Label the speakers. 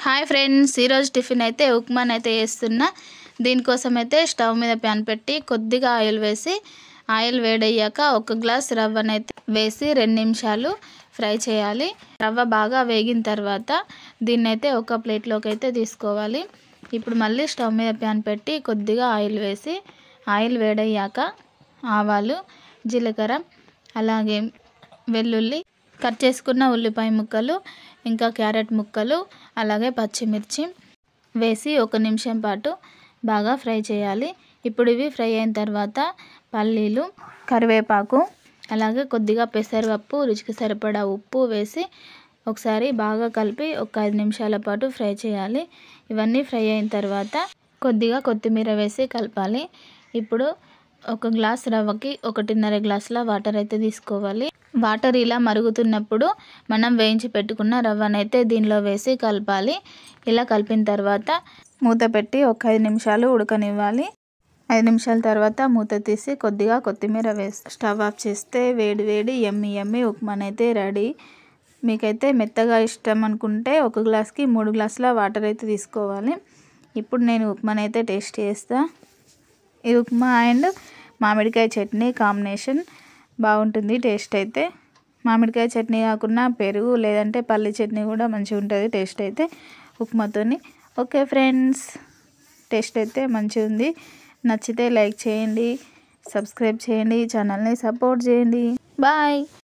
Speaker 1: Hi friends, ఈరోజు tiffin అయితే ఉప్మాని అయితే చేస్తున్నా. దీనికోసం అయితే స్టవ్ మీద ప్యాన్ పెట్టి కొద్దిగా ఆయిల్ వేసి, ఆయిల్ వేడయ్యాక ఒక గ్లాస్ రవ్వనైతే వేసి 2 నిమిషాలు ఫ్రై చేయాలి. రవ్వ బాగా వేగిన తర్వాత దీన్నైతే ఒక ప్లేట్లోకి అయితే తీసుకోవాలి. ఇప్పుడు మళ్ళీ స్టవ్ మీద ప్యాన్ పెట్టి కొద్దిగా ఆయిల్ వేసి, ఆయిల్ వేడయ్యాక ఆవాలు, జీలకర్ర, అలాగే వెల్లుల్లి, కట్ చేసుకున్న ఉల్లిపాయ ముక్కలు, ఇంకా క్యారెట్ ముక్కలు, అలాగే పచ్చిమిర్చి వేసి 1 నిమిషం పాటు బాగా ఫ్రై చేయాలి. ఇప్పుడు ఇవి ఫ్రై అయిన తర్వాత పల్లీలు, కరివేపాకు, అలాగే కొద్దిగా పెసరపప్పు, రుచికి సరిపడా ఉప్పు వేసి ఒకసారి బాగా కలిపి ఒక 5 నిమిషాల పాటు ఫ్రై చేయాలి. ఇవన్నీ ఫ్రై అయిన తర్వాత కొద్దిగా కొత్తిమీర వేసి కలపాలి. ఇప్పుడు ఒక గ్లాస్ రవ్వకి 1.5 గ్లాసుల వాటర్ అయితే తీసుకోవాలి. వాటర్ ఇలా మరుగుతున్నప్పుడు మనం వేయించి పెట్టుకున్న రవ్వనైతే దీనిలో వేసి కలపాలి. ఇలా కలిపిన తర్వాత మూత పెట్టి ఒక 5 నిమిషాలు ఉడకనివ్వాలి. 5 నిమిషాల తర్వాత మూత తీసి కొద్దిగా కొత్తిమీర వేసి స్టవ్ ఆఫ్ చేస్తే వేడి వేడి యమ్మీ ఉప్మానైతే రెడీ. మీకైతే మెత్తగా ఇష్టం అనుకుంటే ఒక గ్లాస్కి 3 గ్లాసుల వాటర్ అయితే తీసుకోవాలి. ఇప్పుడు నేను ఉప్మానైతే టేస్ట్ చేస్తా. ఈ ఉప్మా అండ్ మామిడికాయ చట్నీ కాంబినేషన్ బాగుంటుంది. టేస్ట్ అయితే మామిడికాయ చట్నీ కాకుండా పెరుగు లేదంటే పల్లి చట్నీ కూడా మంచిగా ఉంటుంది టేస్ట్ అయితే ఉప్మాతోని. ఓకే ఫ్రెండ్స్, టేస్ట్ అయితే మంచిగా ఉంది. నచ్చితే లైక్ చేయండి, సబ్స్క్రైబ్ చేయండి, ఛానల్ని సపోర్ట్ చేయండి. బాయ్.